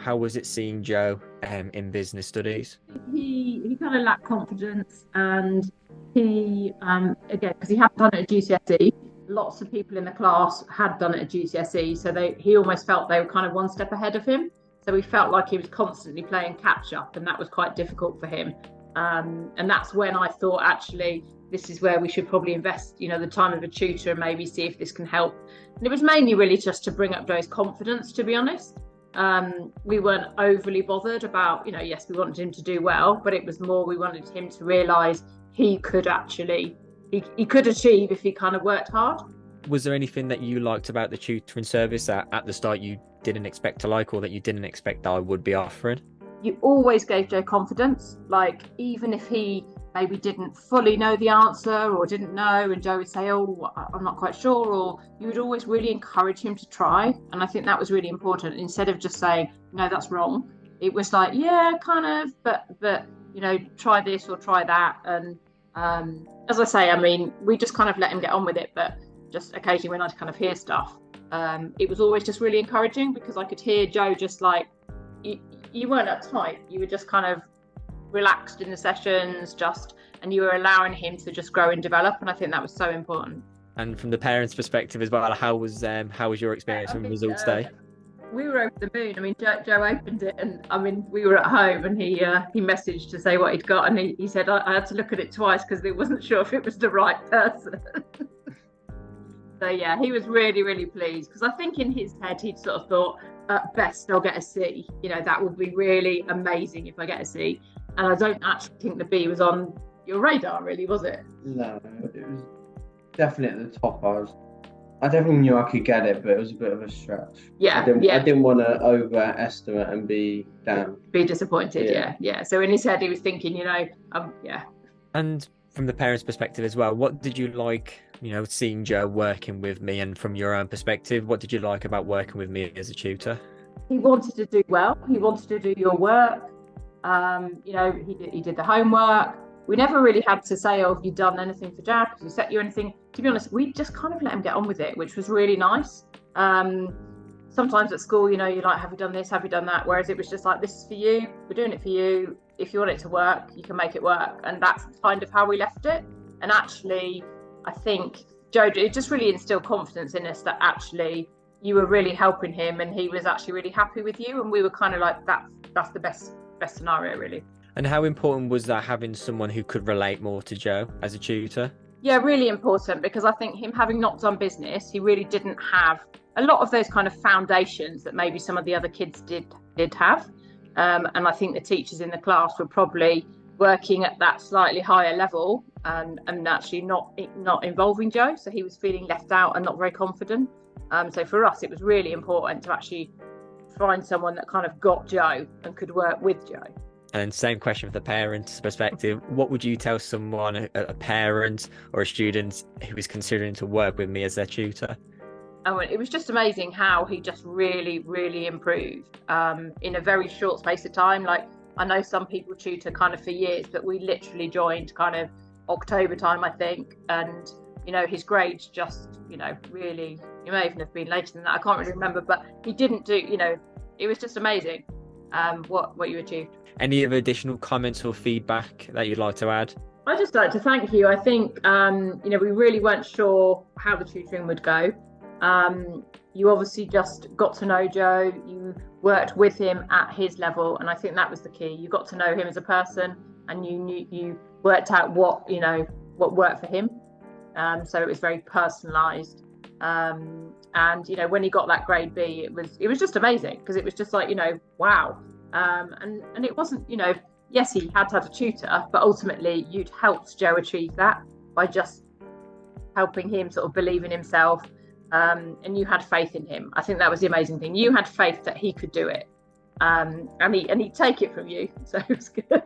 how was it seeing Joe in business studies? He kind of lacked confidence, and he again, because he hadn't done it at GCSE, lots of people in the class had done it at GCSE, so he almost felt they were kind of one step ahead of him. So he felt like he was constantly playing catch up, and that was quite difficult for him. And that's when I thought, actually, this is where we should probably invest, the time of a tutor and maybe see if this can help. And it was mainly really just to bring up Joe's confidence, to be honest. We weren't overly bothered about, yes, we wanted him to do well, but it was more we wanted him to realise he could actually, he could achieve if he kind of worked hard. Was there anything that you liked about the tutoring service that at the start you didn't expect to like, or that you didn't expect that I would be offering? You always gave Joe confidence, like even if he maybe didn't fully know the answer or didn't know, and Joe would say, oh, I'm not quite sure, or you would always really encourage him to try. And I think that was really important. Instead of just saying, no, that's wrong, it was like, yeah, kind of, but try this or try that. And as I say, I mean, we just kind of let him get on with it, but just occasionally when I'd kind of hear stuff, it was always just really encouraging, because I could hear Joe just like, you weren't uptight, you were just kind of relaxed in the sessions, and you were allowing him to just grow and develop. And I think that was so important. And from the parents' perspective as well, how was your experience from results day? We were over the moon. I mean, Joe opened it, and I mean, we were at home, and he messaged to say what he'd got, and he said I had to look at it twice because he wasn't sure if it was the right person. So yeah, he was really, really pleased, because I think in his head he'd sort of thought, at best I'll get a C. That would be really amazing if I get a C. And I don't actually think the B was on your radar, really, was it? No, it was definitely at the top. I definitely knew I could get it, but it was a bit of a stretch. Yeah, I didn't want to overestimate and be disappointed. Yeah. So in his head, he was thinking, yeah. And from the parents' perspective as well, what did you like, seeing Joe working with me? And from your own perspective, what did you like about working with me as a tutor? He wanted to do well. He wanted to do your work. He did the homework. We never really had to say, oh, have you done anything for Jack? Have we set you anything? To be honest, we just kind of let him get on with it, which was really nice. Sometimes at school, you're like, have you done this? Have you done that? Whereas it was just like, this is for you. We're doing it for you. If you want it to work, you can make it work. And that's kind of how we left it. And actually, I think Joe, it just really instilled confidence in us that actually you were really helping him, and he was actually really happy with you. And we were kind of like, that's the best scenario, really. And how important was that, having someone who could relate more to Joe as a tutor? Yeah, really important, because I think him having not done business, he really didn't have a lot of those kind of foundations that maybe some of the other kids did have. And I think the teachers in the class were probably working at that slightly higher level, and actually not involving Joe. So he was feeling left out and not very confident. So for us, it was really important to actually find someone that kind of got Joe and could work with Joe. And same question from the parents' perspective. What would you tell someone, a parent or a student, who is considering to work with me as their tutor? Oh, it was just amazing how he just really, really improved in a very short space of time. Like, I know some people tutor kind of for years, but we literally joined kind of October time, I think. And, his grades just, really, you may even have been later than that. I can't really remember, but he didn't do, it was just amazing what you achieved. Any other additional comments or feedback that you'd like to add? I'd just like to thank you. I think, we really weren't sure how the tutoring would go. You obviously just got to know Joe, you worked with him at his level, and I think that was the key. You got to know him as a person, and you worked out what worked for him. So it was very personalised. And when he got that grade B, it was just amazing, because it was just like, wow. And it wasn't, yes, he had a tutor, but ultimately you'd helped Joe achieve that by just helping him sort of believe in himself. And you had faith in him. I think that was the amazing thing. You had faith that he could do it. And he'd take it from you. So it was good.